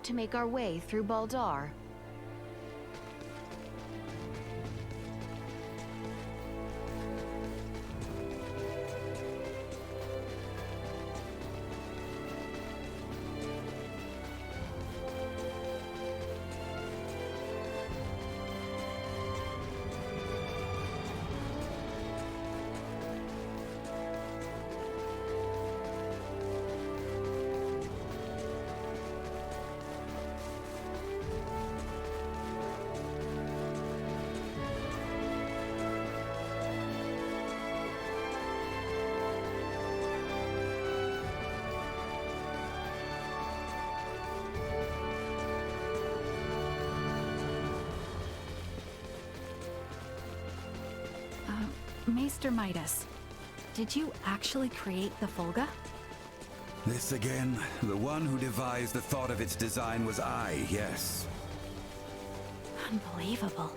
to make our way through Baldar. Maester Midas, did you actually create the Folga? This again? The one who devised the thought of its design was I, yes. Unbelievable.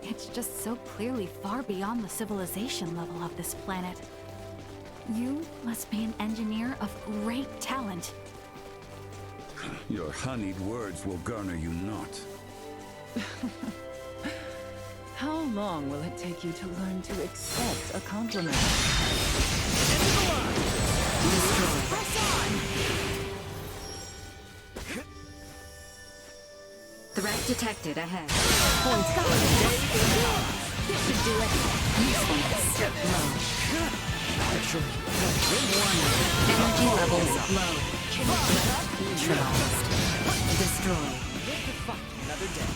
It's just so clearly far beyond the civilization level of this planet. You must be an engineer of great talent. Your honeyed words will garner you not. How long will it take you to learn to accept a compliment? Press on! Threat detected ahead. Points gone. This should do it. Usefulness low. Actually, energy levels low. Neutralized. Destroy. Another day.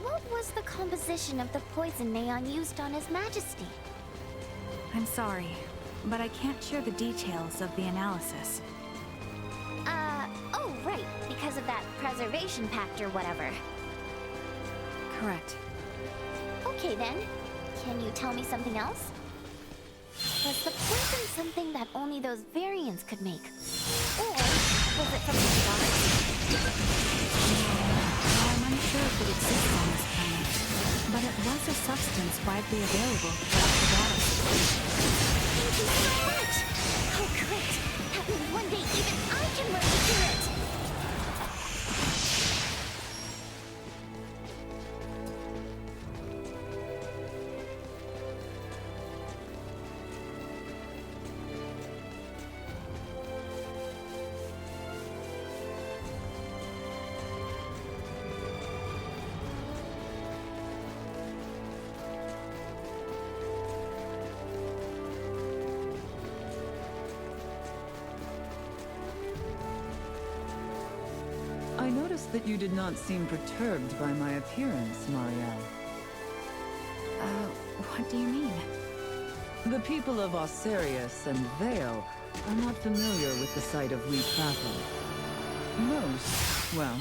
What was the composition of the poison Neon used on His Majesty? I'm sorry, but I can't share the details of the analysis. Oh, right, because of that preservation pact or whatever. Correct. Okay then, can you tell me something else? Was the poison something that only those variants could make? Or was it from the stars? I'm unsure if it exists on this planet, but it was a substance widely available throughout the galaxy. Thank you so much! Oh great! That means one day even I can learn to do it! I noticed that you did not seem perturbed by my appearance, Marielle. What do you mean? The people of Osirius and Vale are not familiar with the sight of Wheat Battle. Most, well,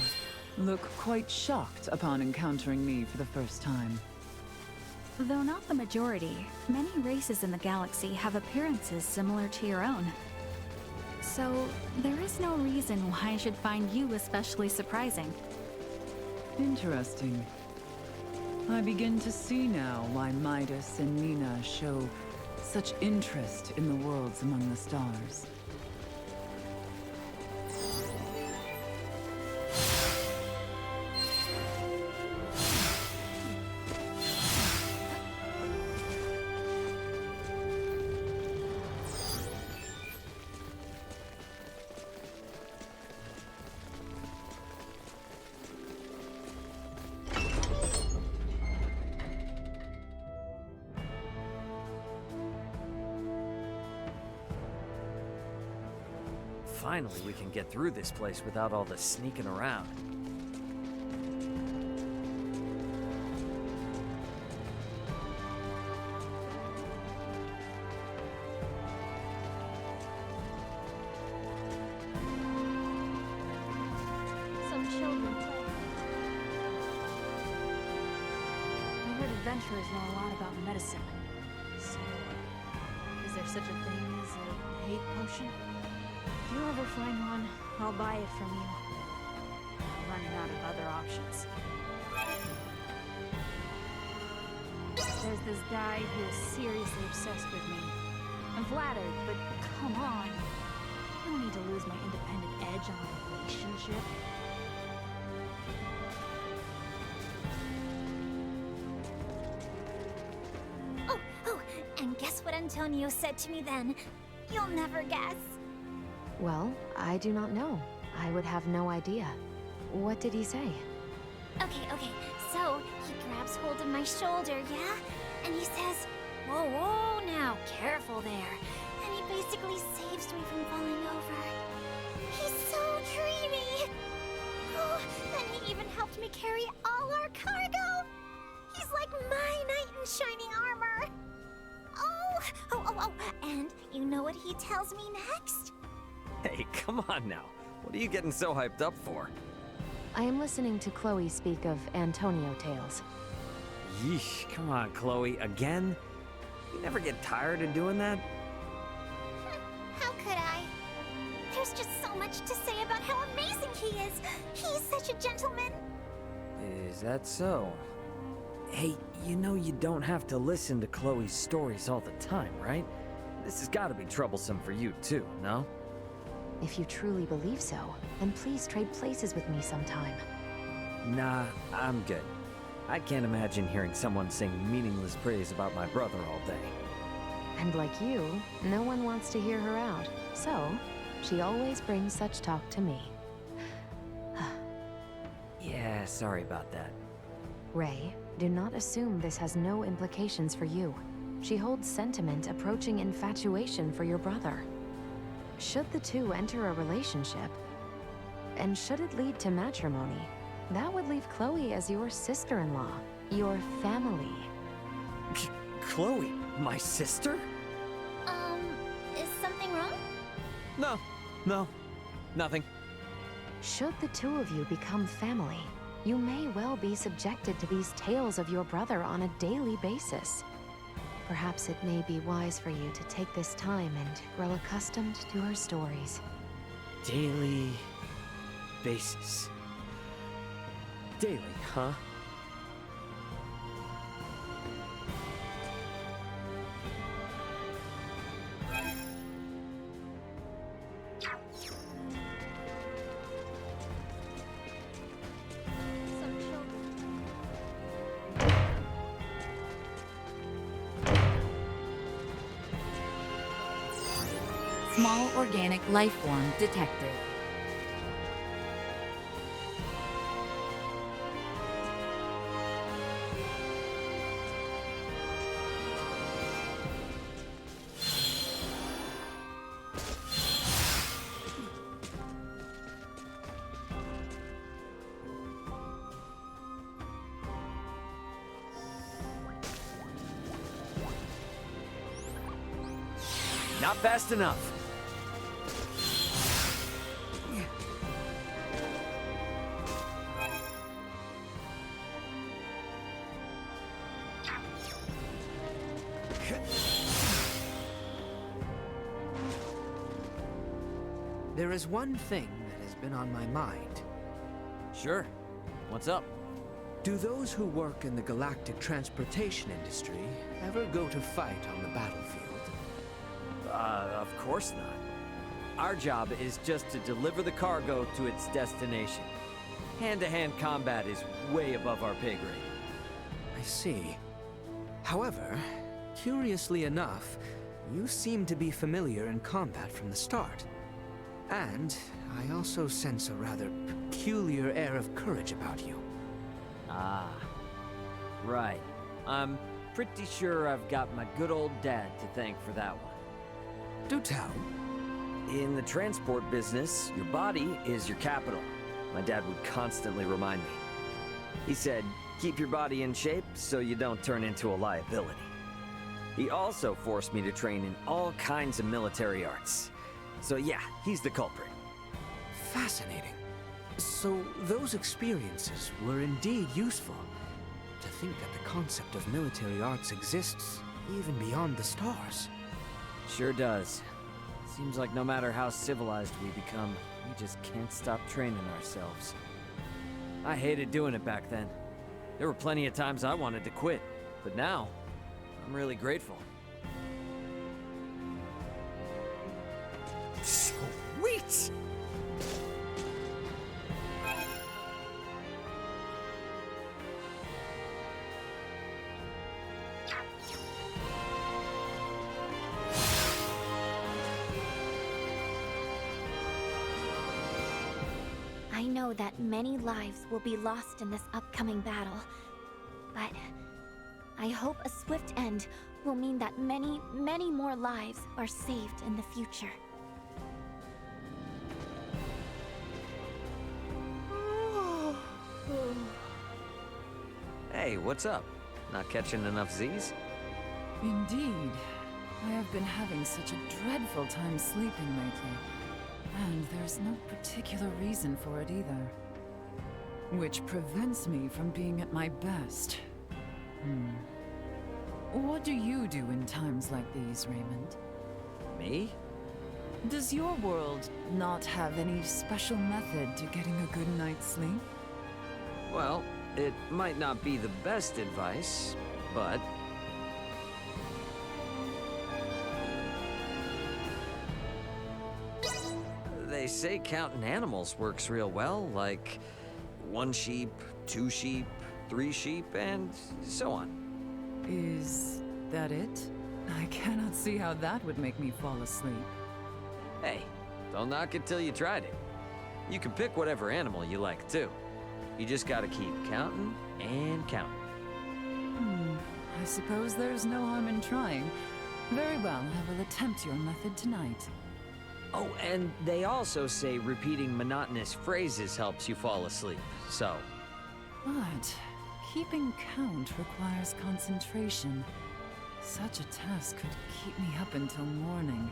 look quite shocked upon encountering me for the first time. Though not the majority, many races in the galaxy have appearances similar to your own. So, there is no reason why I should find you especially surprising. Interesting. I begin to see now why Midas and Nina show such interest in the worlds among the stars. Finally, we can get through this place without all the sneaking around. Some children play. I heard adventurers know a lot about medicine. So, is there such a thing as a hate potion? If you ever find one, I'll buy it from you. Run running out of other options. There's this guy who is seriously obsessed with me. I'm flattered, but come on. I don't need to lose my independent edge on a relationship. Oh, and guess what Antonio said to me then? You'll never guess. Well, I do not know. I would have no idea. What did he say? Okay, so he grabs hold of my shoulder, yeah? And he says, whoa, now, careful there. And he basically saves me from falling over. He's so dreamy! Oh, and he even helped me carry all our cargo! He's like my knight in shining armor! Oh, and you know what he tells me next? Hey, come on now. What are you getting so hyped up for? I am listening to Chloe speak of Antonio tales. Yeesh, come on, Chloe, again? You never get tired of doing that? How could I? There's just so much to say about how amazing he is. He's such a gentleman. Is that so? Hey, you know you don't have to listen to Chloe's stories all the time, right? This has got to be troublesome for you too, no? If you truly believe so, then please trade places with me sometime. Nah, I'm good. I can't imagine hearing someone sing meaningless praise about my brother all day. And like you, no one wants to hear her out. So, she always brings such talk to me. Yeah, sorry about that. Ray, do not assume this has no implications for you. She holds sentiment approaching infatuation for your brother. Should the two enter a relationship, and should it lead to matrimony, that would leave Chloe as your sister-in-law, your family. Chloe, my sister? Is something wrong? No, nothing. Should the two of you become family, you may well be subjected to these tales of your brother on a daily basis. Perhaps it may be wise for you to take this time and grow accustomed to her stories. Daily basis. Daily, huh? Some children. Small organic life form detected. Not fast enough. There is one thing that has been on my mind. Sure. What's up? Do those who work in the galactic transportation industry ever go to fight on the battlefield? Of course not. Our job is just to deliver the cargo to its destination. Hand-to-hand combat is way above our pay grade. I see. However, curiously enough, you seem to be familiar in combat from the start. And I also sense a rather peculiar air of courage about you. Ah, right. I'm pretty sure I've got my good old dad to thank for that one. Do tell. In the transport business, your body is your capital. My dad would constantly remind me. He said, keep your body in shape so you don't turn into a liability. He also forced me to train in all kinds of military arts. So yeah, he's the culprit. Fascinating. So those experiences were indeed useful. To think that the concept of military arts exists even beyond the stars. Sure does. Seems like no matter how civilized we become, we just can't stop training ourselves. I hated doing it back then. There were plenty of times I wanted to quit, but now, I'm really grateful. Sweet! I know that many lives will be lost in this upcoming battle, but I hope a swift end will mean that many, many more lives are saved in the future. Hey, what's up? Not catching enough Z's? Indeed. I have been having such a dreadful time sleeping lately. And there's no particular reason for it either. Which prevents me from being at my best. What do you do in times like these, Raymond? Me? Does your world not have any special method to getting a good night's sleep? Well, it might not be the best advice, but... They say counting animals works real well, like 1 sheep, 2 sheep, 3 sheep, and so on. Is that it? I cannot see how that would make me fall asleep. Hey, don't knock it till you tried it. You can pick whatever animal you like, too. You just gotta keep counting and counting. I suppose there's no harm in trying. Very well, I will attempt your method tonight. Oh, and they also say repeating monotonous phrases helps you fall asleep, so... But keeping count requires concentration. Such a task could keep me up until morning.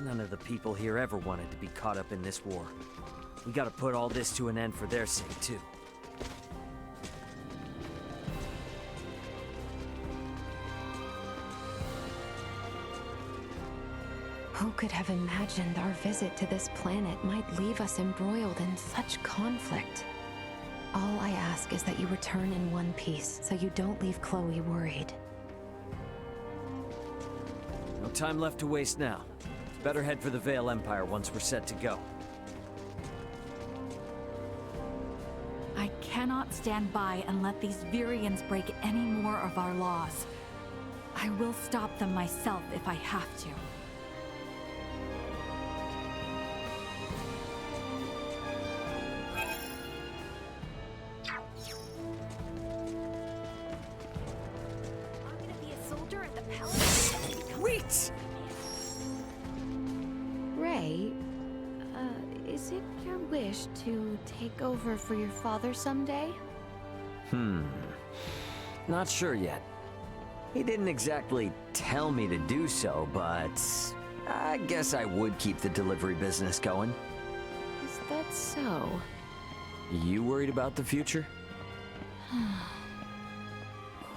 None of the people here ever wanted to be caught up in this war. We gotta put all this to an end for their sake, too. Who could have imagined our visit to this planet might leave us embroiled in such conflict? All I ask is that you return in one piece, so you don't leave Chloe worried. No time left to waste now. Better head for the Vale Empire once we're set to go. I cannot stand by and let these Virians break any more of our laws. I will stop them myself if I have to. I'm gonna be a soldier at the palace. Sweet! Ray, is it your wish to take over for your father someday? Not sure yet. He didn't exactly tell me to do so, but I guess I would keep the delivery business going. Is that so? You worried about the future?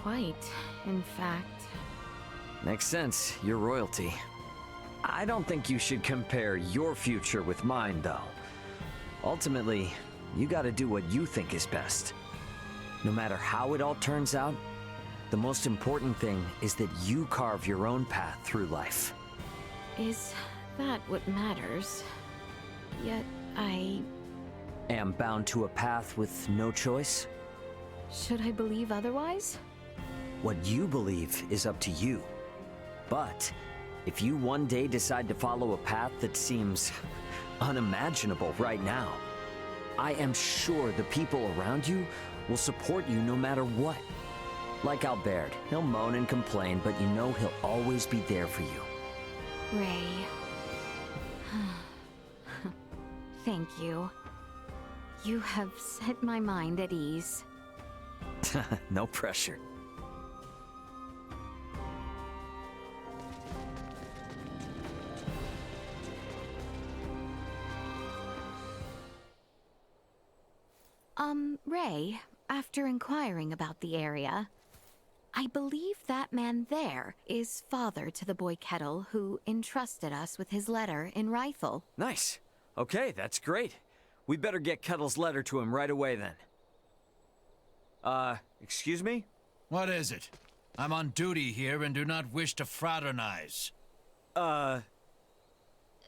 Quite, in fact. Makes sense. You're royalty. I don't think you should compare your future with mine, though. Ultimately, you gotta do what you think is best. No matter how it all turns out, the most important thing is that you carve your own path through life. Is that what matters? Yet I... Am bound to a path with no choice? Should I believe otherwise? What you believe is up to you. But if you one day decide to follow a path that seems unimaginable right now, I am sure the people around you will support you no matter what. Like Albert, he'll moan and complain, but you know he'll always be there for you. Ray. Thank you. You have set my mind at ease. No pressure. Ray, after inquiring about the area, I believe that man there is father to the boy Kettle who entrusted us with his letter in Rifle. Nice. Okay, that's great. We better get Kettle's letter to him right away then. Excuse me? What is it? I'm on duty here and do not wish to fraternize.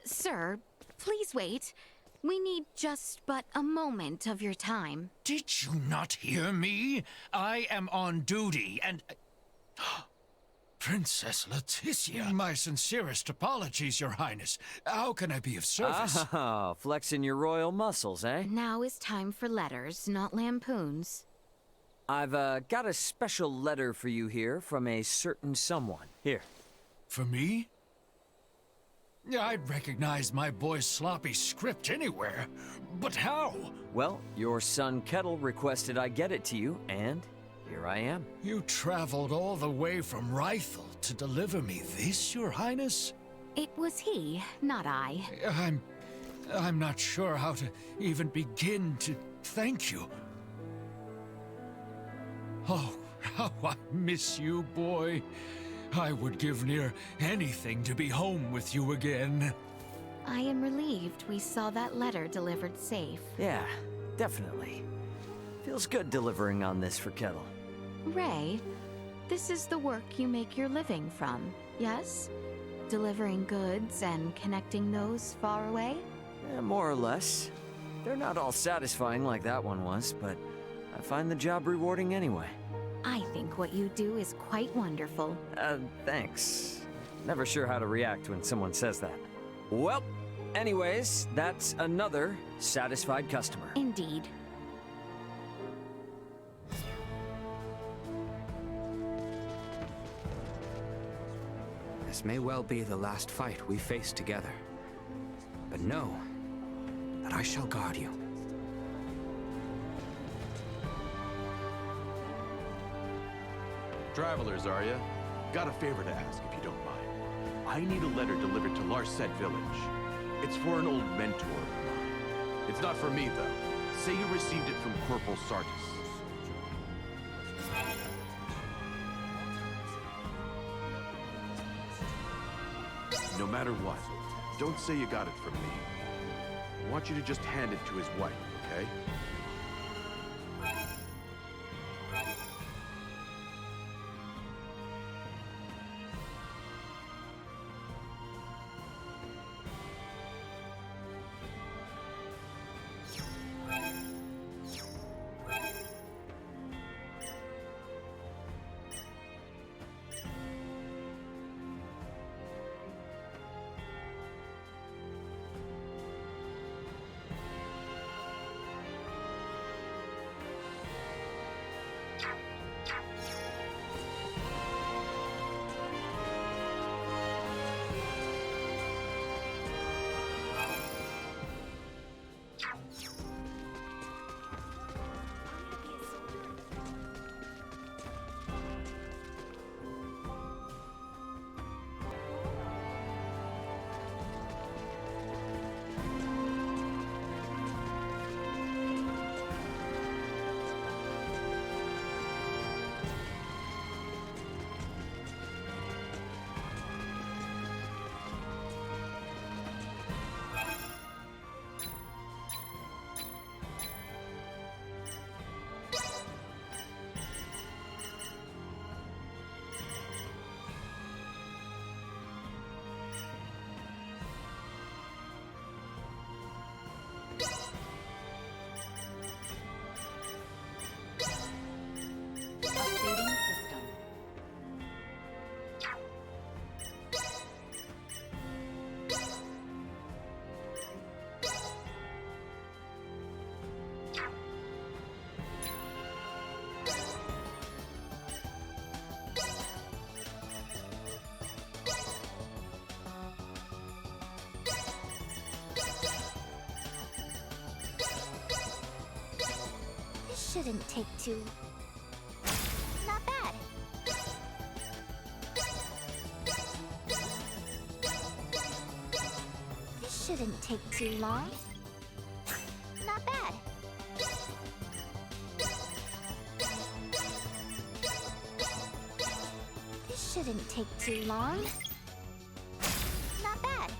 Sir, please wait. We need just but a moment of your time. Did you not hear me? I am on duty and... Princess Leticia, my sincerest apologies, Your Highness. How can I be of service? Ah, flexing your royal muscles, eh? Now is time for letters, not lampoons. I've, got a special letter for you here from a certain someone. Here. For me? I'd recognize my boy's sloppy script anywhere. But how? Well, your son Kettle requested I get it to you, and here I am. You traveled all the way from Rifle to deliver me this, Your Highness? It was he, not I. I'm not sure how to even begin to thank you. Oh, how I miss you, boy. I would give near anything to be home with you again. I am relieved we saw that letter delivered safe. Yeah, definitely. Feels good delivering on this for Kettle. Ray, this is the work you make your living from, yes? Delivering goods and connecting those far away? Yeah, more or less. They're not all satisfying like that one was, but I find the job rewarding anyway. I think what you do is quite wonderful. Thanks. Never sure how to react when someone says that. Well, anyways, that's another satisfied customer. Indeed. This may well be the last fight we face together. But know that I shall guard you. Travelers, are ya? Got a favor to ask, if you don't mind. I need a letter delivered to Larset Village. It's for an old mentor of mine. It's not for me, though. Say you received it from Corporal Sartis. No matter what, don't say you got it from me. I want you to just hand it to his wife, okay? shouldn't take too... Not bad. This shouldn't take too long. Not bad. This shouldn't take too long. Not bad.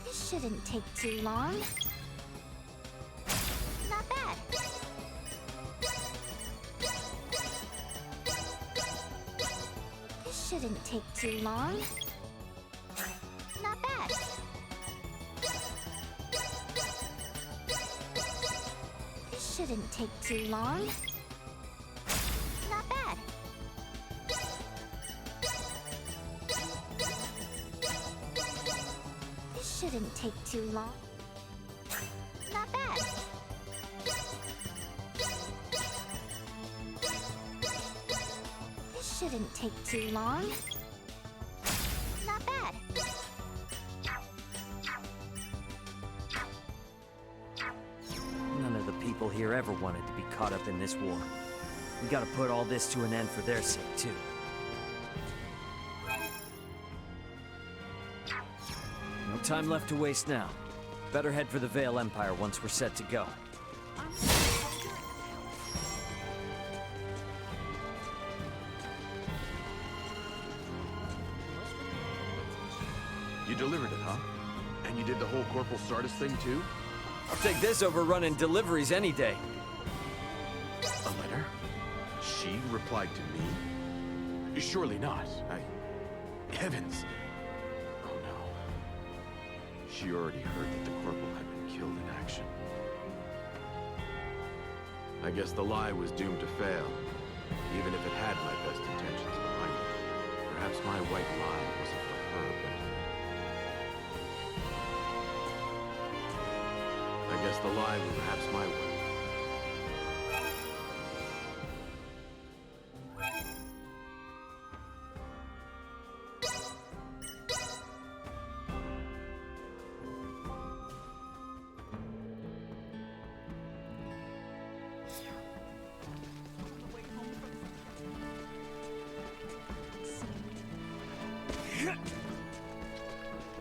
This shouldn't take too long. Not bad. This shouldn't take too long. Not bad. This shouldn't take too long. Not bad. This shouldn't take too long. Not bad. This shouldn't take too long. Not bad. None of the people here ever wanted to be caught up in this war. We gotta put all this to an end for their sake, too. No time left to waste now. Better head for the Vale Empire once we're set to go. You delivered it, huh? And you did the whole Corporal Sardis thing, too? I'll take this over running deliveries any day. A letter? She replied to me? Surely not. Heavens! Oh no. She already heard that the Corporal had been killed in action. I guess the lie was doomed to fail, even if it had my best intentions behind it. Perhaps my white lie wasn't for her, but... I guess the lie was perhaps my way.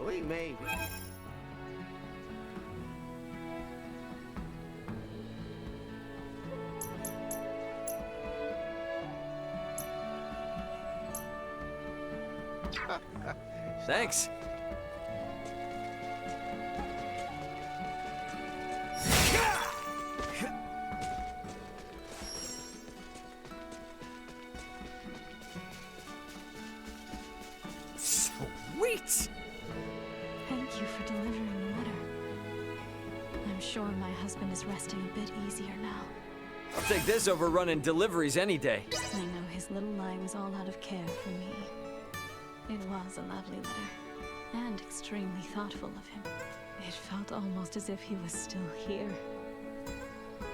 We maybe. Thanks. Sweet! Thank you for delivering the letter. I'm sure my husband is resting a bit easier now. I'll take this over running deliveries any day. I know his little lie was all out of care for me. It was a lovely letter, and extremely thoughtful of him. It felt almost as if he was still here.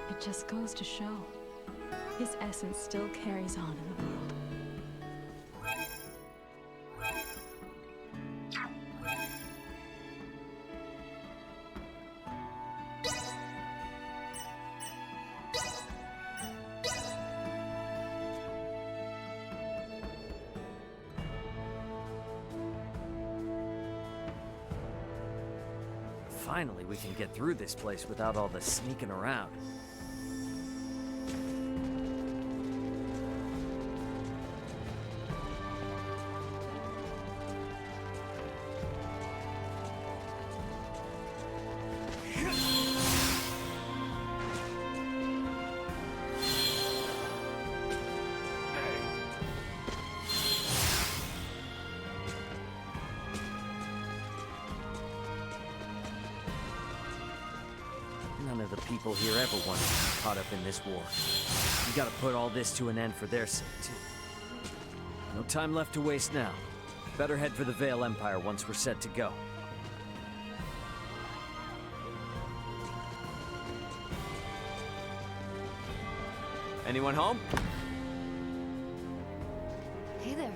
It just goes to show, his essence still carries on in the world. Finally, we can get through this place without all the sneaking around. None of the people here ever wanted to be caught up in this war. We gotta put all this to an end for their sake, too. No time left to waste now. Better head for the Vale Empire once we're set to go. Anyone home? Hey there.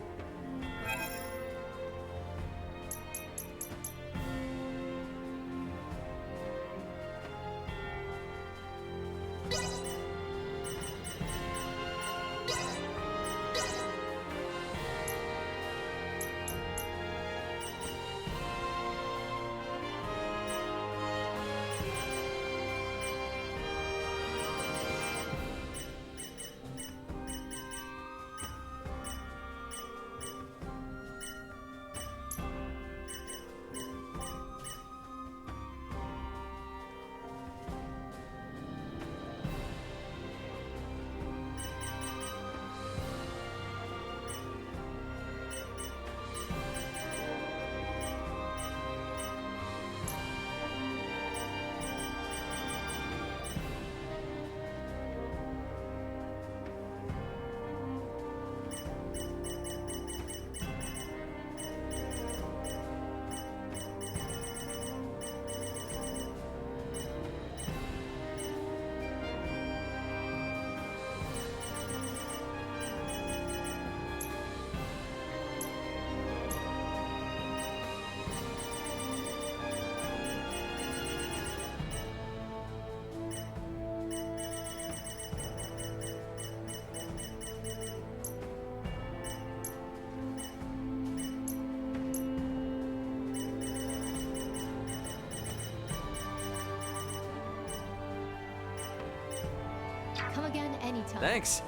Come again anytime. Thanks.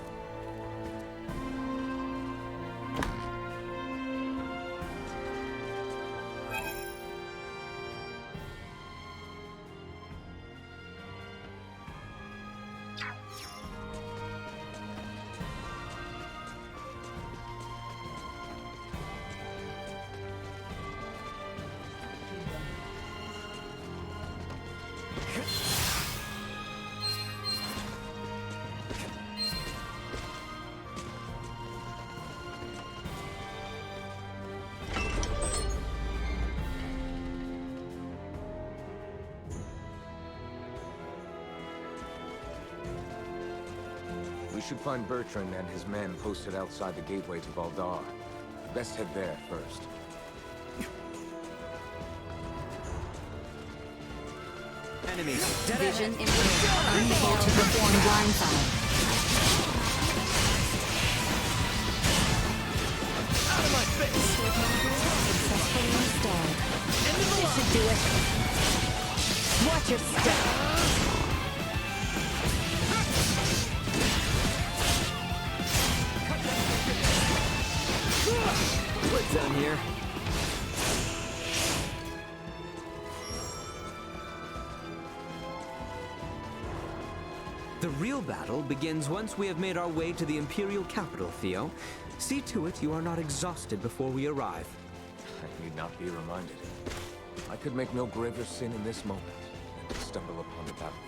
We should find Bertrand and his men posted outside the gateway to Valdar. Best head there first. Enemy. Vision impaired. Unable to perform blindside. Out of my face! Successfully installed. This should do it. Watch your step. What's down here? The real battle begins once we have made our way to the Imperial capital, Theo. See to it you are not exhausted before we arrive. I need not be reminded. I could make no graver sin in this moment than to stumble upon the battlefield.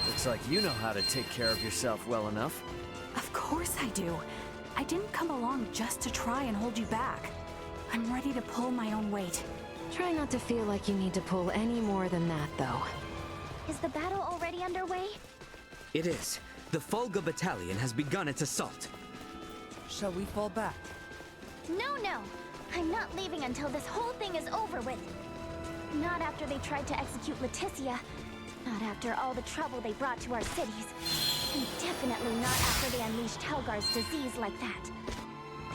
Looks like you know how to take care of yourself well enough. Of course I do. I didn't come along just to try and hold you back. I'm ready to pull my own weight. Try not to feel like you need to pull any more than that, though. Is the battle already underway? It is. The Fulga Battalion has begun its assault. Shall we fall back? No, no. I'm not leaving until this whole thing is over with. Not after they tried to execute Leticia. Not after all the trouble they brought to our cities. And definitely not after they unleashed Helgar's disease like that.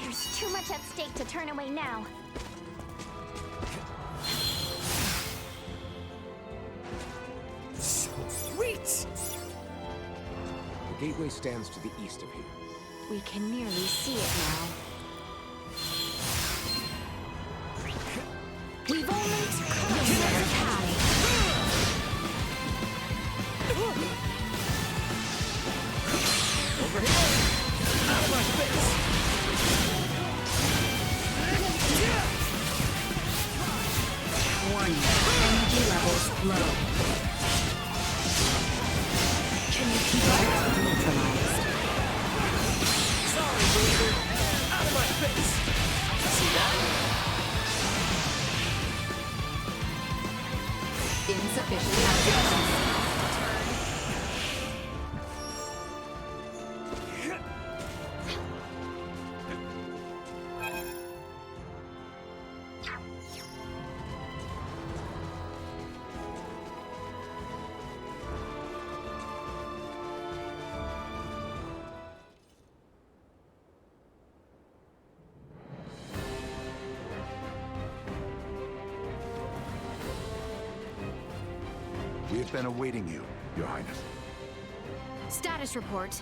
There's too much at stake to turn away now. Sweet! The gateway stands to the east of here. We can nearly see it now. We've only to come Over here! Out of my face! Warning. Energy levels low. Can you keep up? Neutralized. Sorry, Bruiser! Out of my face! See that? Insufficient activity. We have been awaiting you, Your Highness. Status report.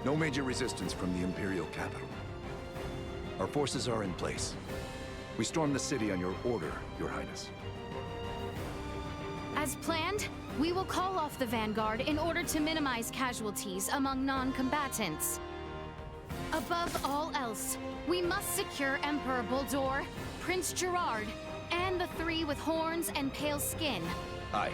No major resistance from the Imperial capital. Our forces are in place. We stormed the city on your order, Your Highness. As planned, we will call off the Vanguard in order to minimize casualties among non-combatants. Above all else, we must secure Emperor Buldur, Prince Gerard, and the three with horns and pale skin. Aye.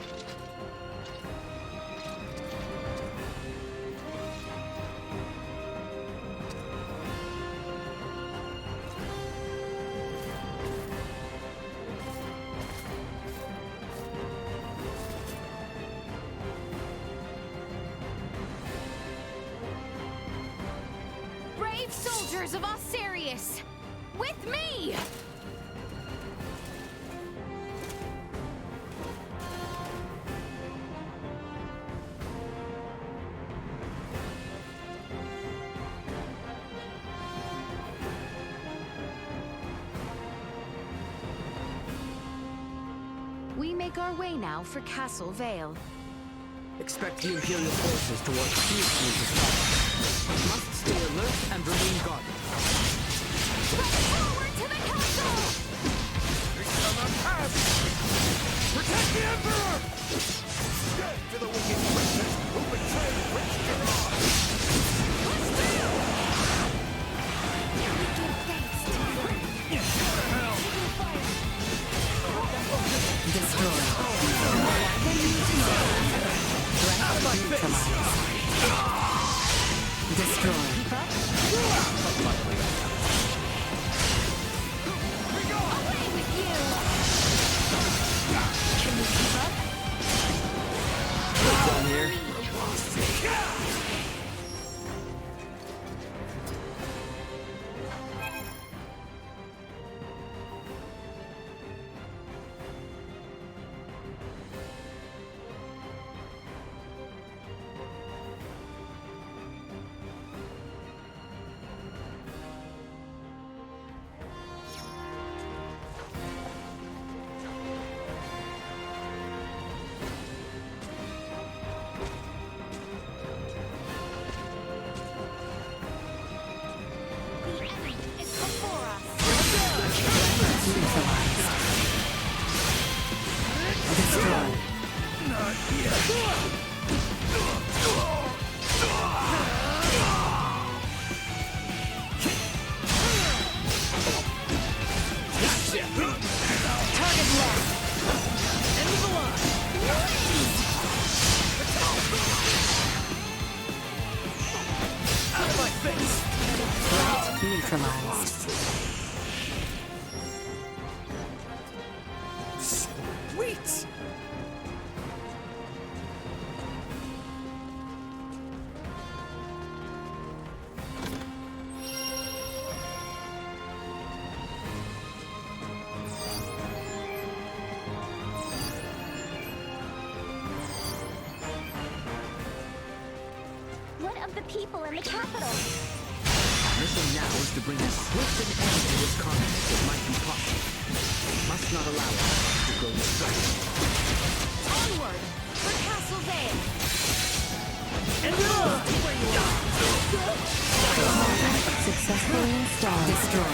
Brave soldiers of Osirius, with me! We make our way now for Castle Vale. Expect the Imperial forces to work fiercely to stop us. Must stay alert and remain guarded. Forward to the castle! Protect the Emperor! Death to the wicked princess who betrayed Prince Gerard! Destroy. Destroy. Away with you! Can you keep up? Down here. The enemy is before us! Destroy. Not yet! Target left! End of the line! Out of my face! Threat neutralized. Sweet! What of the people in the capital? Mission now is to bring as swift an end to this carnage as might be possible. Must not allow us to grow distracted. Onward! For Castle Vale! Successfully installed. Destroy.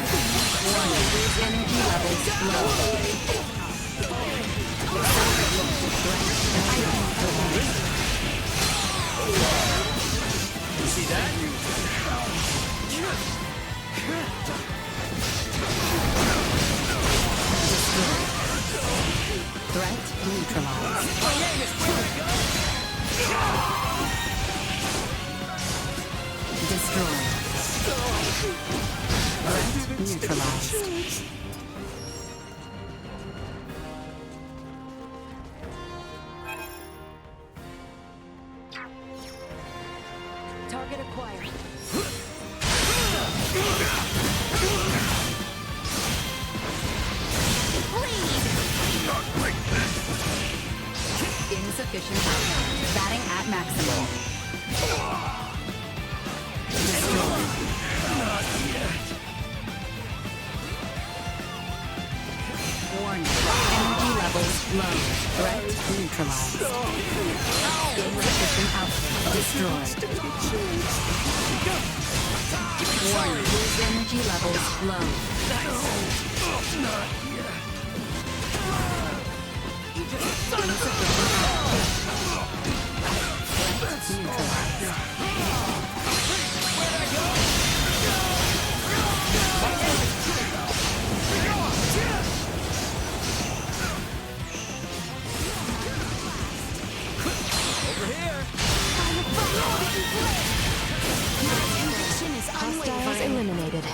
Energy levels low. You see that? Threat neutralized. Destroy. Threat neutralized. Target acquired. Insufficient power. Batting at maximum. Destroy. Warning. Energy levels low. Threat neutralized. Insufficient output. Destroyed. Warning. Energy levels low. Insufficient output. Threat neutralized. Hostiles eliminated.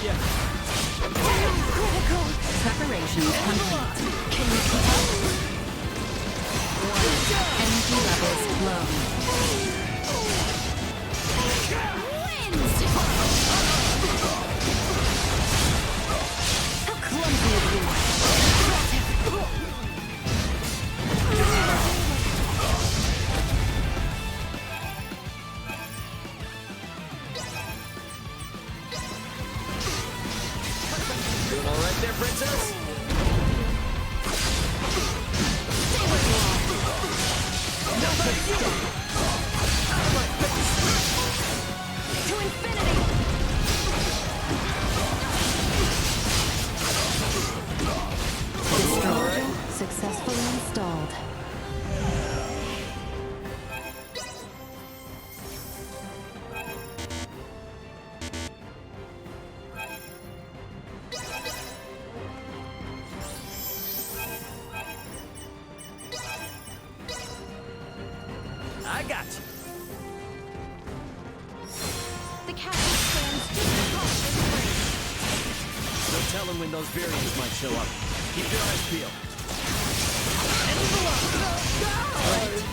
ya! Critical! Preparations complete. Can you keep up? Energy levels low. Wins! How clumsy of you! Doing all right there, princess? Stay where you are! Nobody stop! Out of my face! To infinity! Destroyed. Successfully installed. I got you! The castle stands just across this bridge. No telling when those variants might show up. Keep your eyes peeled.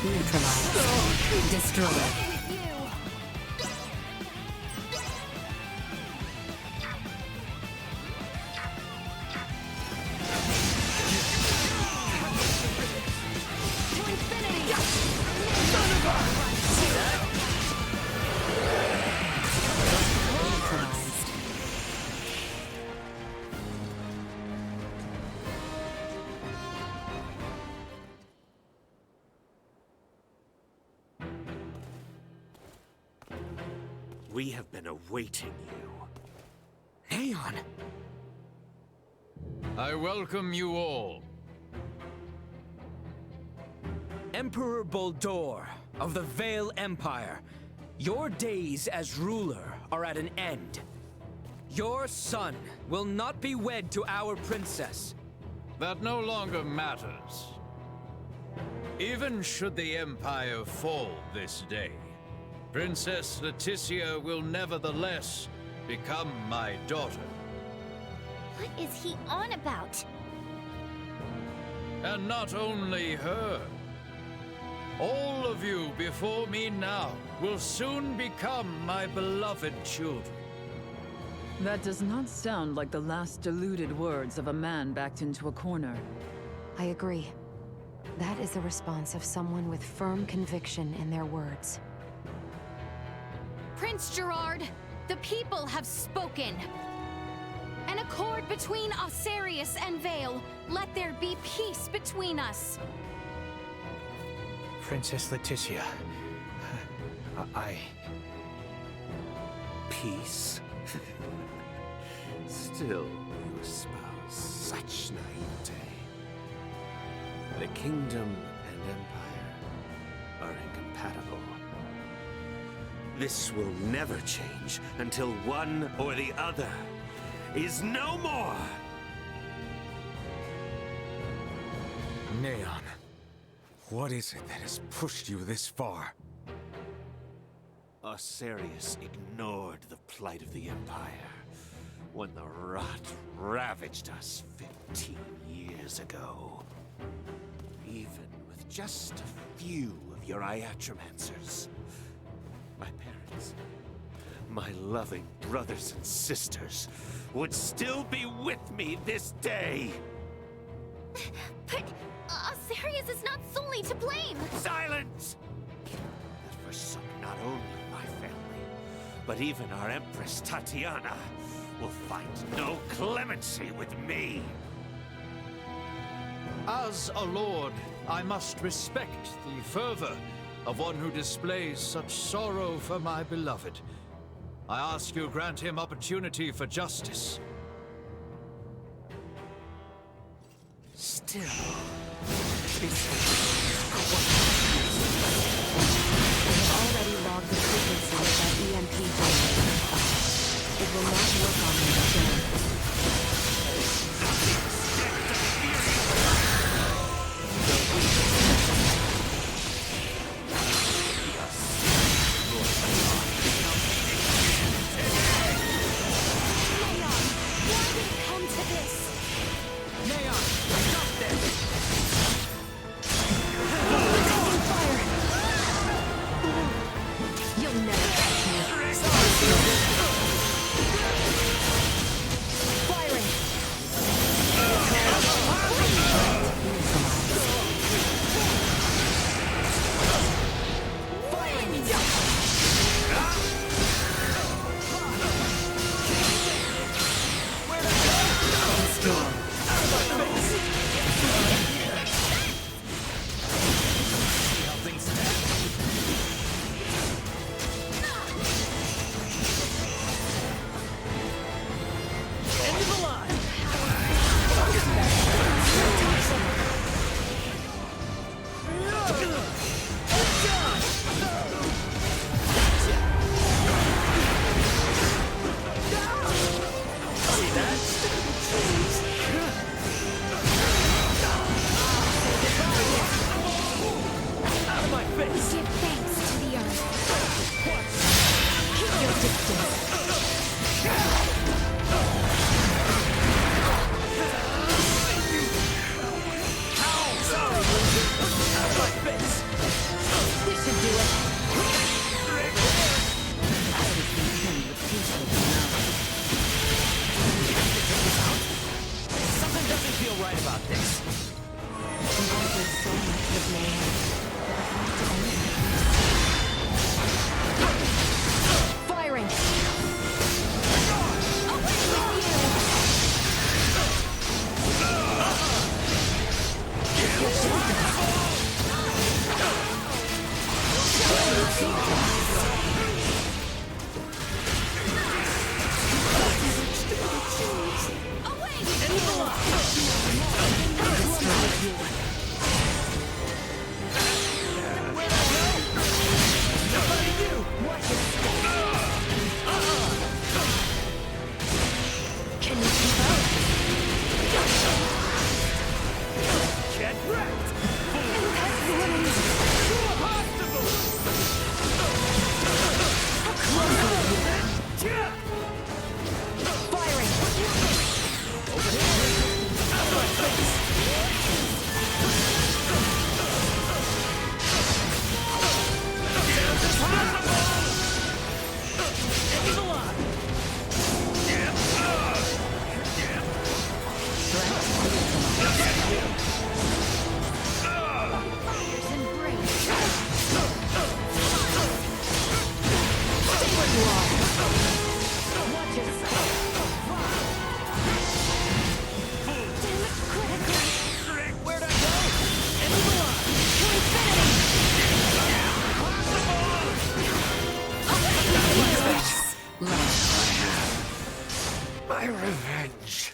Neutralized. Destroyed. With you. To infinity! Neutralized. We have been awaiting you. Aeon! I welcome you all. Emperor Boldor of the Vale Empire, your days as ruler are at an end. Your son will not be wed to our princess. That no longer matters. Even should the Empire fall this day, Princess Leticia will nevertheless become my daughter. What is he on about? And not only her. All of you before me now will soon become my beloved children. That does not sound like the last deluded words of a man backed into a corner. I agree. That is the response of someone with firm conviction in their words. Prince Gerard, the people have spoken. An accord between Osarius and Vale. Let there be peace between us. Princess Leticia. Peace? Still, you espouse such naivete. The kingdom and empire are incompatible. This will never change until one or the other is no more! Neon, what is it that has pushed you this far? Osarius ignored the plight of the Empire when the rot ravaged us 15 years ago. Even with just a few of your Iatromancers, my parents, my loving brothers and sisters would still be with me this day! But Osarius is not solely to blame! Silence! That forsook not only my family, but even our Empress Tatiana will find no clemency with me! As a lord, I must respect the fervor of one who displays such sorrow for my beloved. I ask you grant him opportunity for justice. Still, They have already logged the frequency of that EMP generator. It will not work on me again. this. Involved with so much with mayhem, that the fight to end it. Firing! My revenge.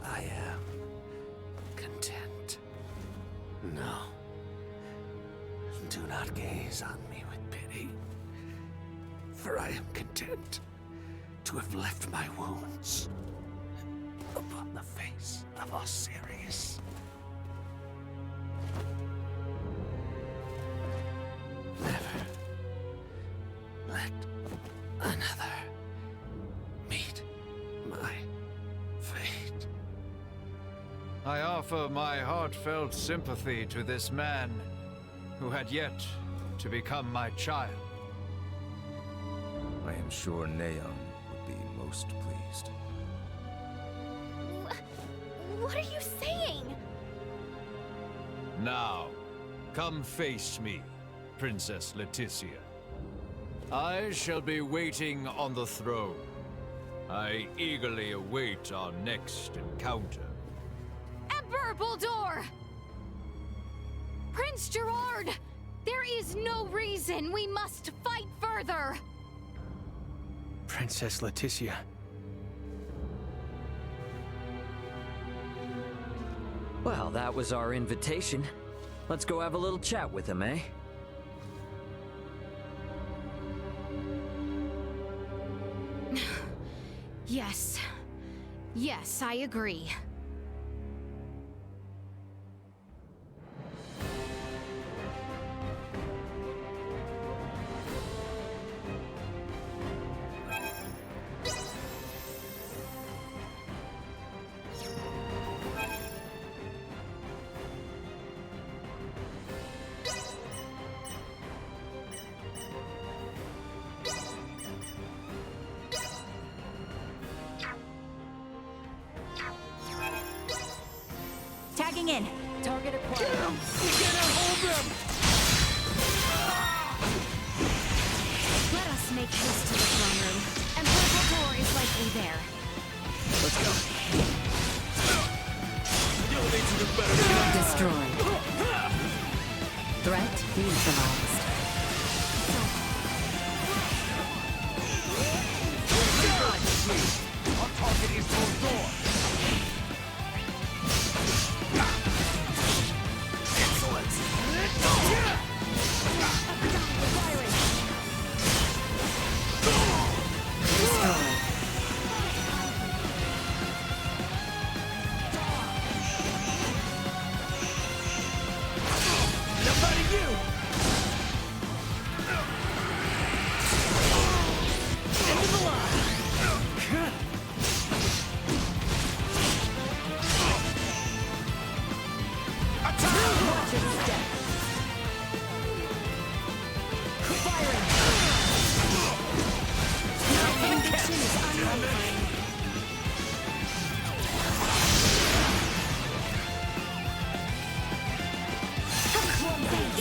I am content. No. Do not gaze on me with pity. For I am content to have left my wounds upon the face of Osiris. Never let another meet my fate. I offer my heartfelt sympathy to this man who had yet to become my child. I am sure Neon would be most pleased. What are you saying? Now, come face me, Princess Leticia. I shall be waiting on the throne. I eagerly await our next encounter. Emperor Buldur! Prince Gerard! There is no reason we must fight further! Princess Leticia. Well, that was our invitation. Let's go have a little chat with him, eh? Yes. Yes, I agree. Tagging in. Target acquired. Get him! We cannot hold them! Let us make haste to the throne room. Emperor Buldur is likely there. Let's go. You'll need to do better than that. Destroyed. Threat neutralized. Our target is Buldur.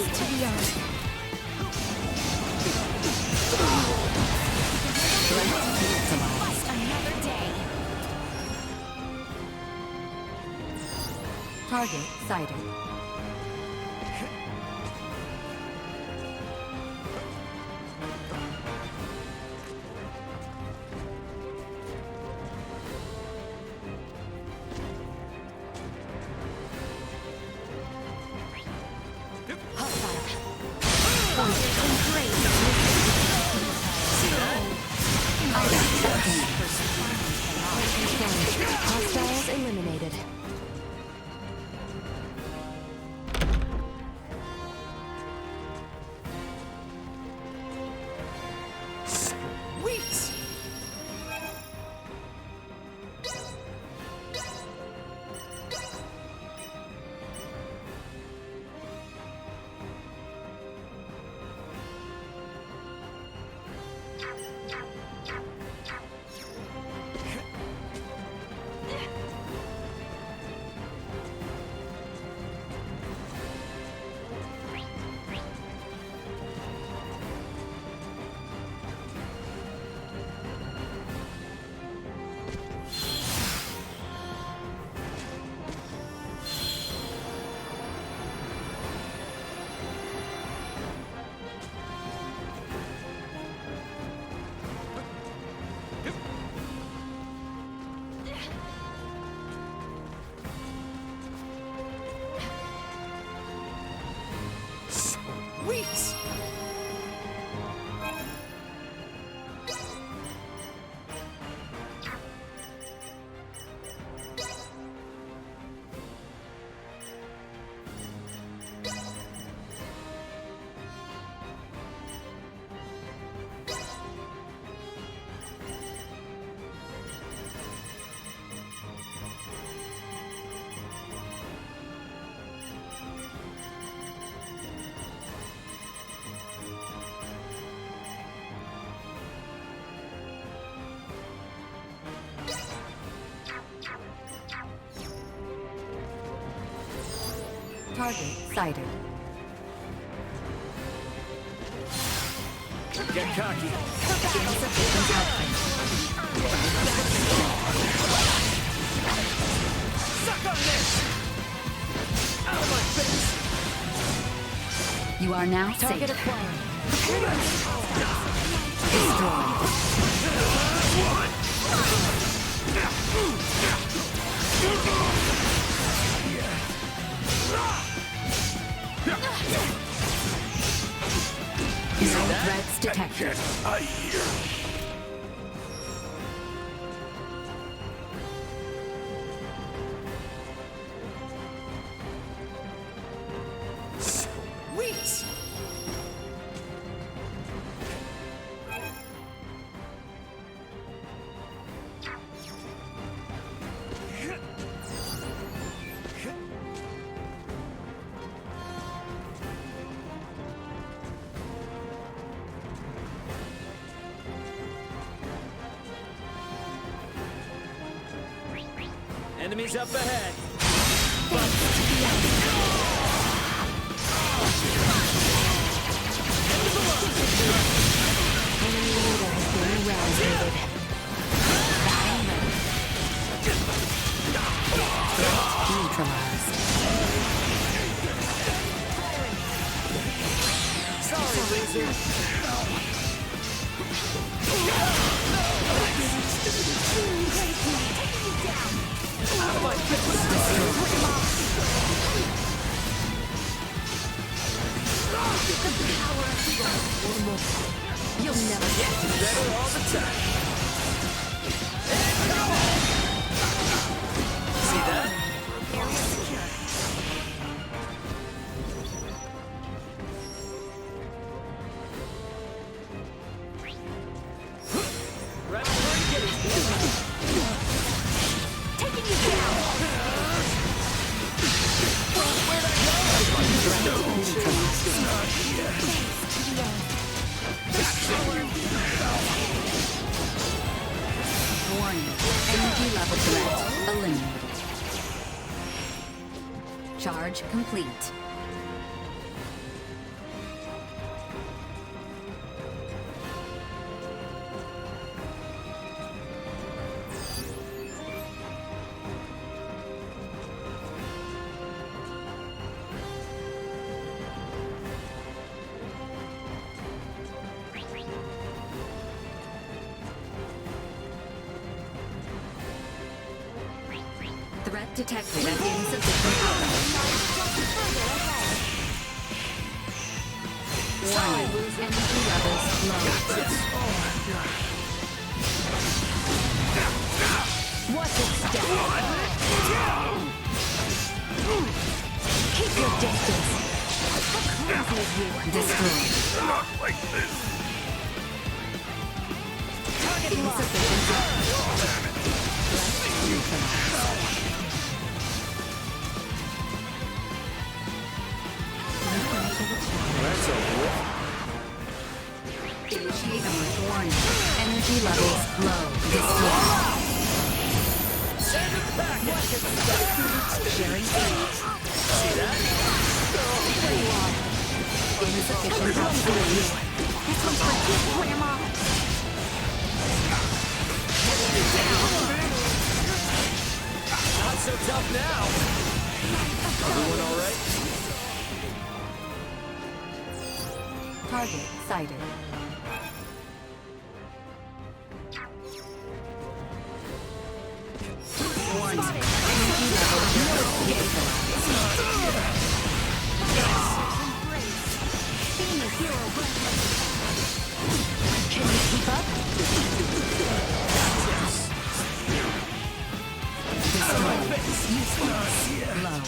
to the earth. Another day. Target sighted. Hostiles eliminated. Sweet! Sweet! Target sighted. Get cocky. Suck on this! Out of my face! You are now Target safe. acquired. No threats detected. I hear. Sweet! Enemies up ahead. Enemy leader has been eradicated. Neutralized. Sorry, loser. You'll never get to this. Better all the time. See that? Area secure. Right where you get it. Taking you down. Where'd I go? Warning. Energy level threat eliminated. Charge complete. detected at insufficient output. Warning, energy levels low. What's its step? Keep your distance. How clumsy of you. Destroyed. Not like this. Target Insufficient output. That's over with. Initiate alert. Warning. Energy levels low. Destroyed. Send it back! What's it Sharing aid. See that? Insufficient output. This one's for you, Grandma. Not so tough now. Everyone all right? Target sighted. Warning. Energy level Being a hero, can you keep up? Useless. Low.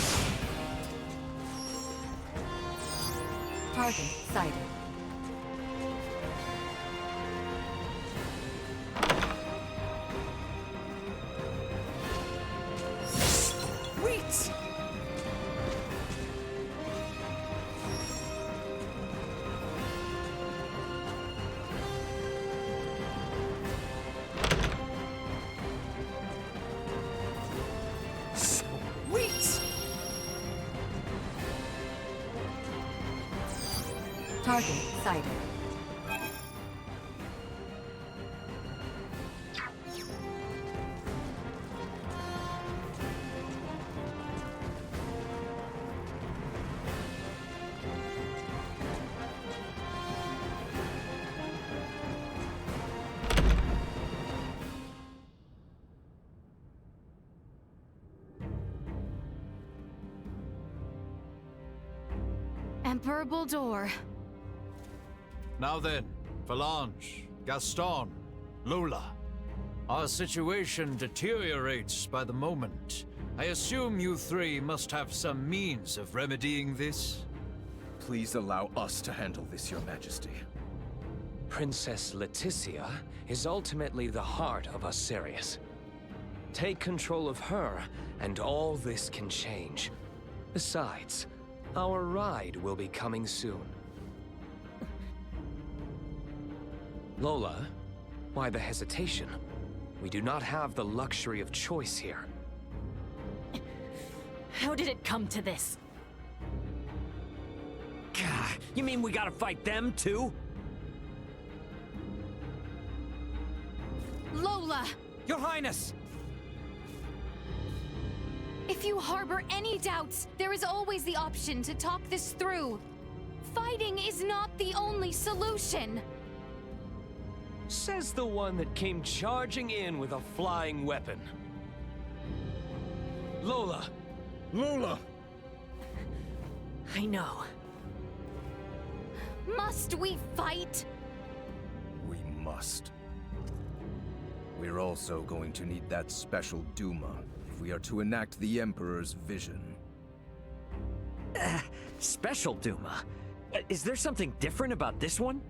Target sighted. Sweet! Sweet! Target sighted. Emperor Bulldor. Now then, Phalange, Gaston, Lola. Our situation deteriorates by the moment. I assume you three must have some means of remedying this? Please allow us to handle this, Your Majesty. Princess Leticia is ultimately the heart of Asarius. Take control of her, and all this can change. Besides, our ride will be coming soon. Lola, why the hesitation? We do not have the luxury of choice here. How did it come to this? Gah, you mean we gotta fight them too? Lola! Your Highness! If you harbor any doubts, there is always the option to talk this through. Fighting is not the only solution. Says the one that came charging in with a flying weapon. Lola! Lola! I know. Must we fight? We must. We're also going to need that special Duma if we are to enact the Emperor's vision. Special Duma? Is there something different about this one?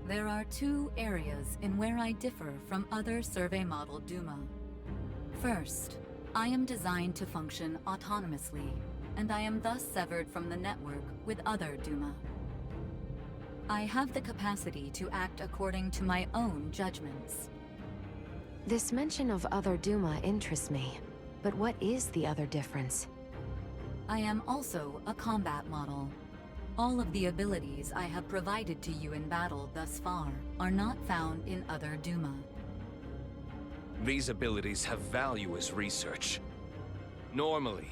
There are two areas in where I differ from other survey model Duma. First, I am designed to function autonomously, and I am thus severed from the network with other Duma. I have the capacity to act according to my own judgments. This mention of other Duma interests me, but what is the other difference? I am also a combat model. All of the abilities I have provided to you in battle thus far are not found in other Duma. These abilities have value as research. Normally,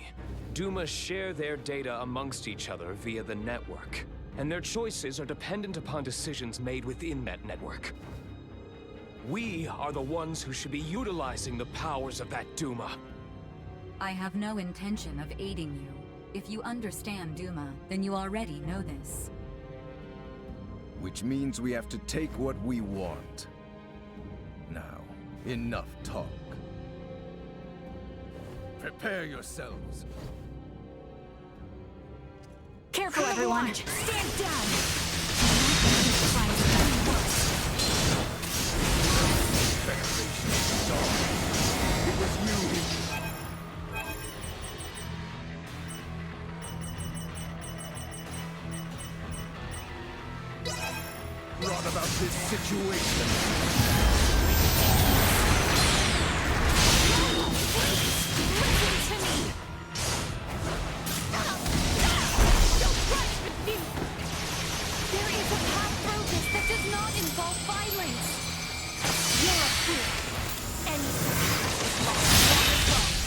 Duma share their data amongst each other via the network, and their choices are dependent upon decisions made within that network. We are the ones who should be utilizing the powers of that Duma. I have no intention of aiding you. If you understand Duma, then you already know this. Which means we have to take what we want. Now, enough talk. Prepare yourselves. Careful, everyone! Stand down! It was you! Brought about this situation. Listen to me! Don't rush with me! There is a path through this that does not involve violence! You're a fool! Any sacrifice is lost.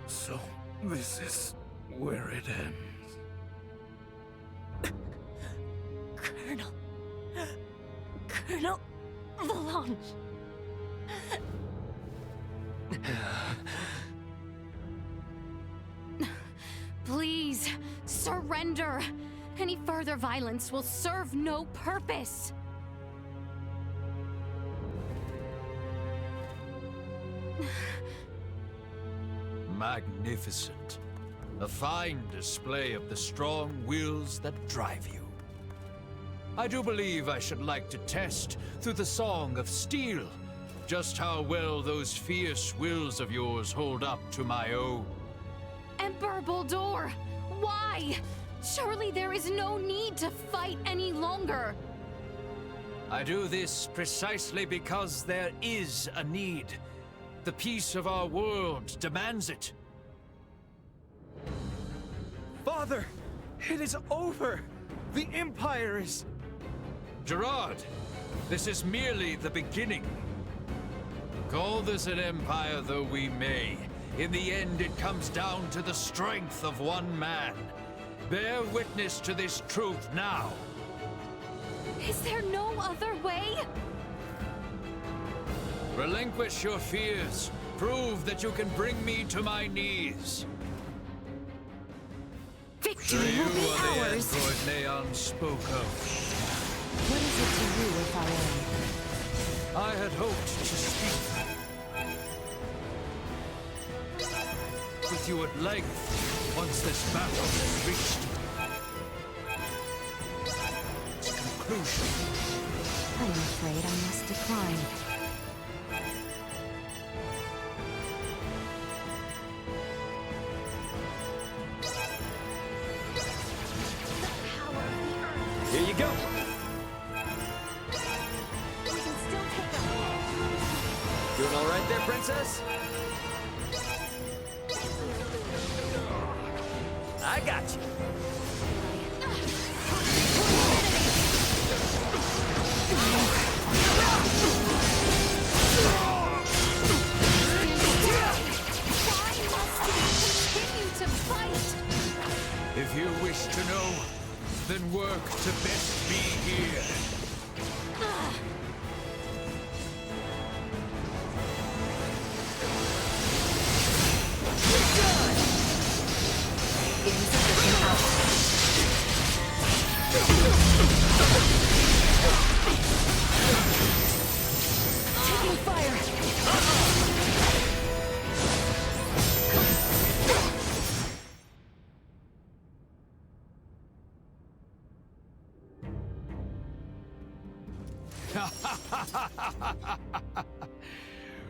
So, this is where it ends. Colonel Valanche. Please, surrender! Any further violence will serve no purpose! Magnificent. A fine display of the strong wills that drive you. I do believe I should like to test, through the Song of Steel, just how well those fierce wills of yours hold up to my own. Emperor Boldur! Why? Surely there is no need to fight any longer! I do this precisely because there is a need. The peace of our world demands it. Father! It is over! The Empire is... Gerard, this is merely the beginning. Call this an empire though we may, in the end it comes down to the strength of one man. Bear witness to this truth now. Is there no other way? Relinquish your fears. Prove that you can bring me to my knees. Victory you will be are ours! the android Neon spoke of. What is it to you if I had hoped to speak with you at length once this battle has reached its conclusion. I'm afraid I must decline. Here you go. We can still take them. Doing all right there, princess? I got you. Why must we If you wish to know, then work to best be here. Insufficient output. Taking fire!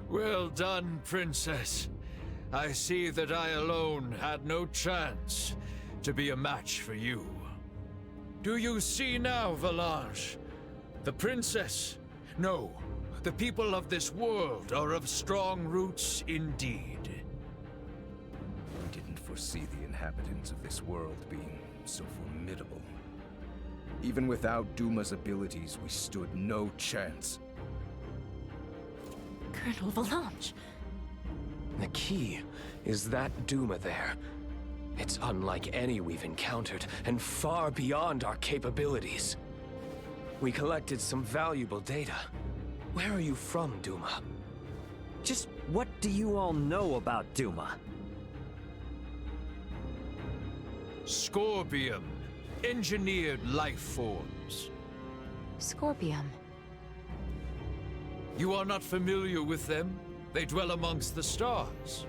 Well done, Princess. I see that I alone had no chance to be a match for you. Do you see now, Valanche? The princess? No, the people of this world are of strong roots indeed. We didn't foresee the inhabitants of this world being so formidable. Even without Duma's abilities, we stood no chance. Colonel Valanche. The key is that Duma there. It's unlike any we've encountered, and far beyond our capabilities. We collected some valuable data. Where are you from, Duma? Just what do you all know about Duma? Scorpium. Engineered life forms. Scorpium. You are not familiar with them? They dwell amongst the stars.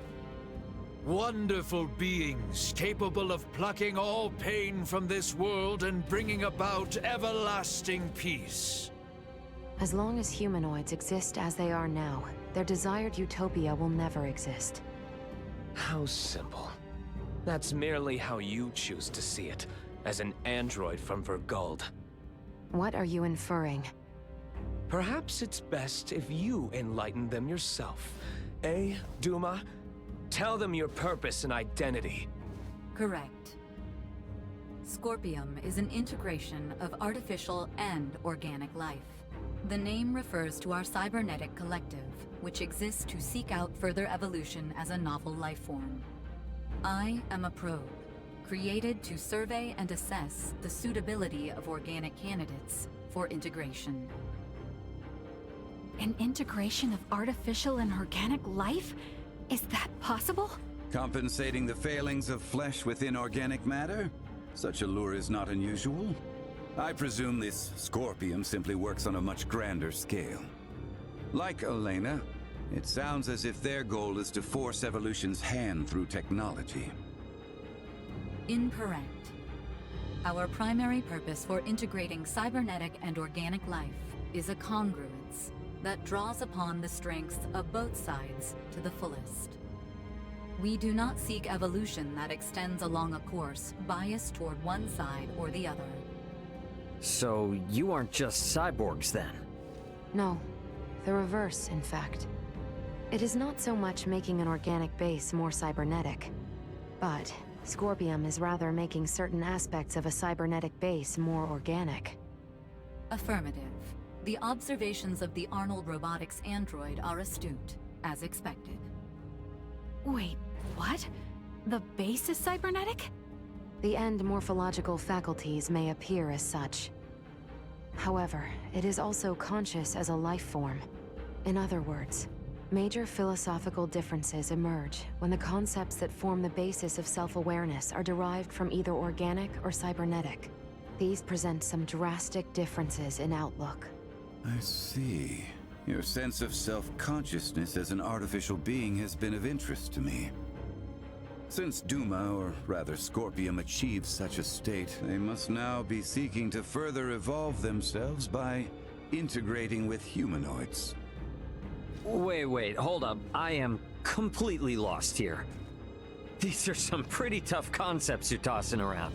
Wonderful beings capable of plucking all pain from this world and bringing about everlasting peace. As long as humanoids exist as they are now, their desired utopia will never exist. How simple. That's merely how you choose to see it, as an android from Verguld. What are you inferring? Perhaps it's best if you enlighten them yourself. Eh, Duma? Tell them your purpose and identity. Correct. Scorpium is an integration of artificial and organic life. The name refers to our cybernetic collective, which exists to seek out further evolution as a novel life form. I am a probe, created to survey and assess the suitability of organic candidates for integration. An integration of artificial and organic life? Is that possible? Compensating the failings of flesh within organic matter? Such a lure is not unusual. I presume this Scorpium simply works on a much grander scale. Like Elena, it sounds as if their goal is to force evolution's hand through technology. Incorrect. Our primary purpose for integrating cybernetic and organic life is a congruence that draws upon the strengths of both sides to the fullest. We do not seek evolution that extends along a course biased toward one side or the other. So you aren't just cyborgs then? No, the reverse, in fact. It is not so much making an organic base more cybernetic, but Scorpium is rather making certain aspects of a cybernetic base more organic. Affirmative. The observations of the Arnold Robotics android are astute, as expected. Wait, what? The base is cybernetic? The end morphological faculties may appear as such. However, it is also conscious as a life form. In other words, major philosophical differences emerge when the concepts that form the basis of self-awareness are derived from either organic or cybernetic. These present some drastic differences in outlook. I see. Your sense of self-consciousness as an artificial being has been of interest to me. Since Duma, or rather Scorpium, achieves such a state, they must now be seeking to further evolve themselves by integrating with humanoids. Wait, hold up. I am completely lost here. These are some pretty tough concepts you're tossing around.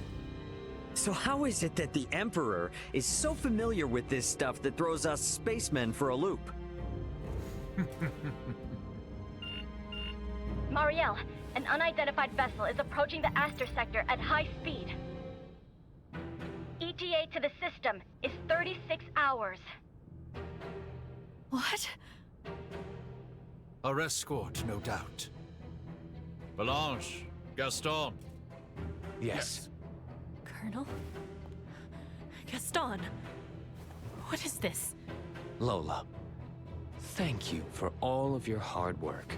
So how is it that the Emperor is so familiar with this stuff that throws us spacemen for a loop? Marielle, an unidentified vessel is approaching the Aster sector at high speed. ETA to the system is 36 hours. What? Our escort, no doubt. Valanche, Gaston. Yes. Colonel? Gaston! What is this? Lola, thank you for all of your hard work.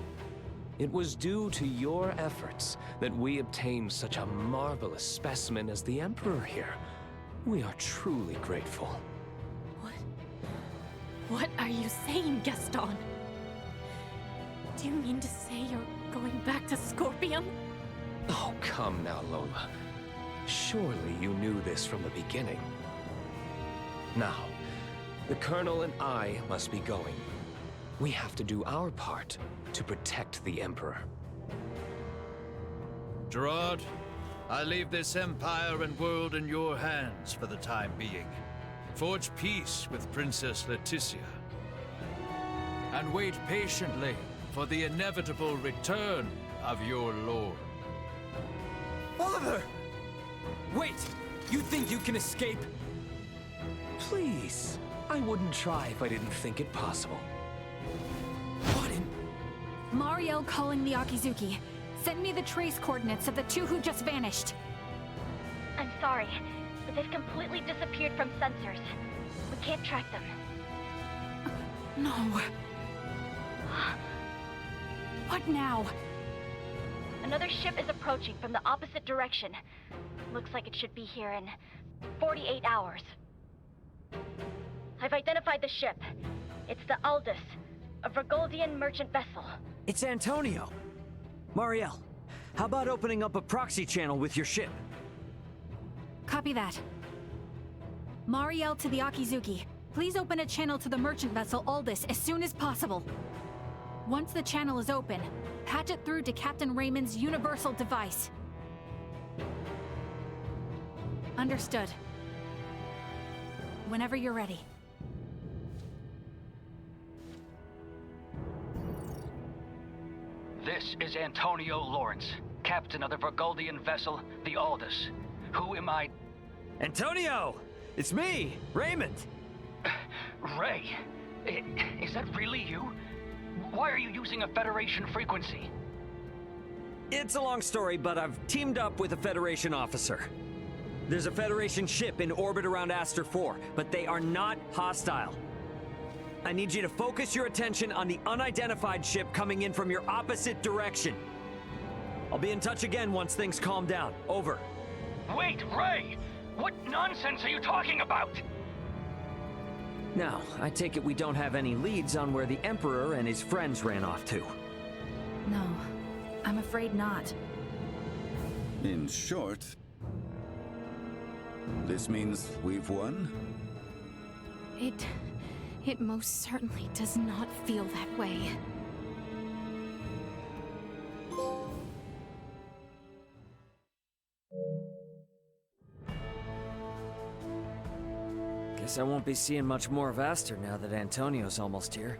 It was due to your efforts that we obtained such a marvelous specimen as the Emperor here. We are truly grateful. What are you saying, Gaston? Do you mean to say you're going back to Scorpium? Oh, come now, Lola. Surely you knew this from the beginning. Now, the Colonel and I must be going. We have to do our part to protect the Emperor. Gerard, I leave this empire and world in your hands for the time being. Forge peace with Princess Leticia. And wait patiently for the inevitable return of your lord. Father! Wait! You think you can escape? Please, I wouldn't try if I didn't think it possible. Mariel calling the Akizuki. Send me the trace coordinates of the two who just vanished. I'm sorry, but they've completely disappeared from sensors. We can't track them. No. What now? Another ship is approaching from the opposite direction. Looks like it should be here in 48 hours. I've identified the ship. It's the Aldous, a Vergoldian merchant vessel. It's Antonio! Mariel, how about opening up a proxy channel with your ship? Copy that. Mariel to the Akizuki. Please open a channel to the merchant vessel Aldous as soon as possible. Once the channel is open, patch it through to Captain Raymond's universal device. Understood. Whenever you're ready. This is Antonio Lawrence, captain of the Vergoldian vessel, the Aldous. Who am I? Antonio! It's me, Raymond! Ray, is that really you? Why are you using a Federation frequency? It's a long story, but I've teamed up with a Federation officer. There's a Federation ship in orbit around Aster 4, but they are not hostile. I need you to focus your attention on the unidentified ship coming in from your opposite direction. I'll be in touch again once things calm down. Over. Wait, Ray! What nonsense are you talking about? Now, I take it we don't have any leads on where the Emperor and his friends ran off to. No, I'm afraid not. In short, this means we've won? It most certainly does not feel that way. Guess I won't be seeing much more of Aster now that Antonio's almost here.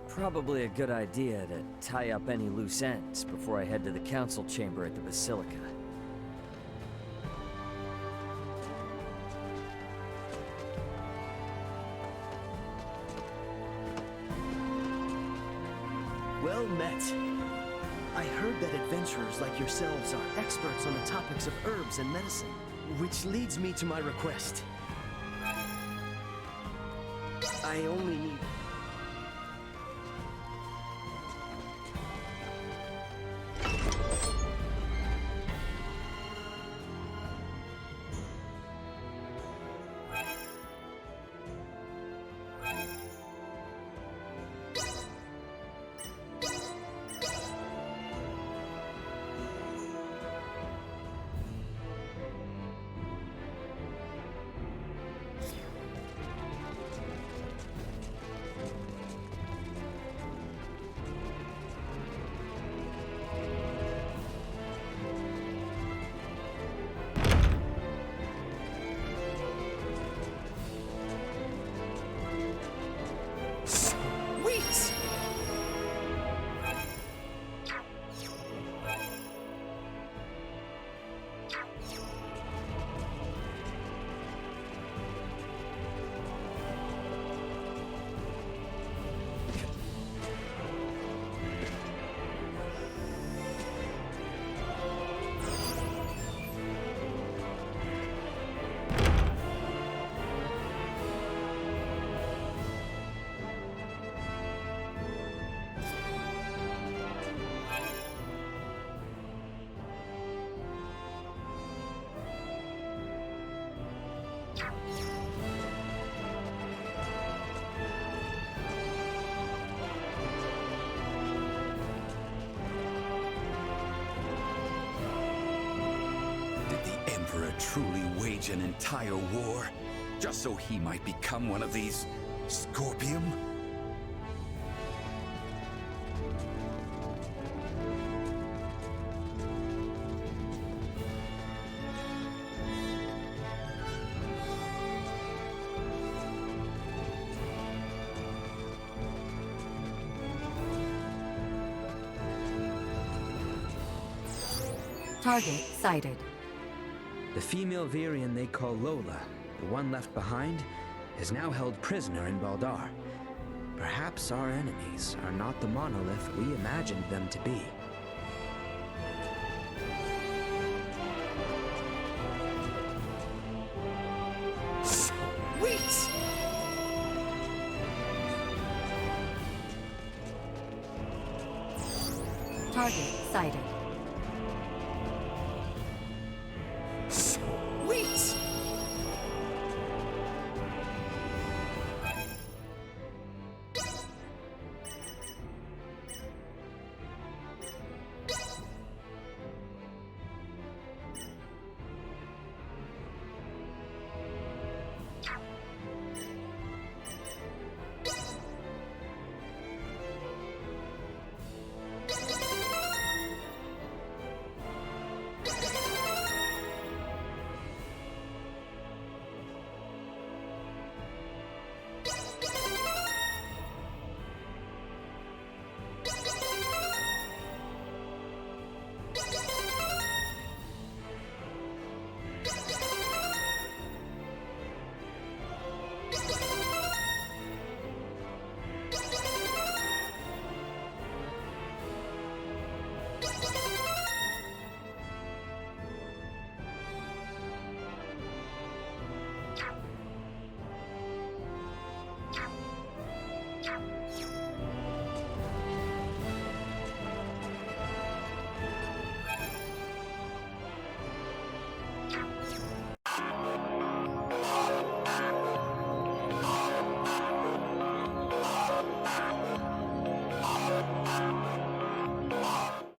Probably a good idea to tie up any loose ends before I head to the council chamber at the Basilica. Well met. I heard that adventurers like yourselves are experts on the topics of herbs and medicine, which leads me to my request. I only need... Did the Emperor truly wage an entire war, just so he might become one of these Scorpium? Target sighted. The female Virian they call Lola, the one left behind, is now held prisoner in Baldar. Perhaps our enemies are not the monolith we imagined them to be. Sweet! Target sighted.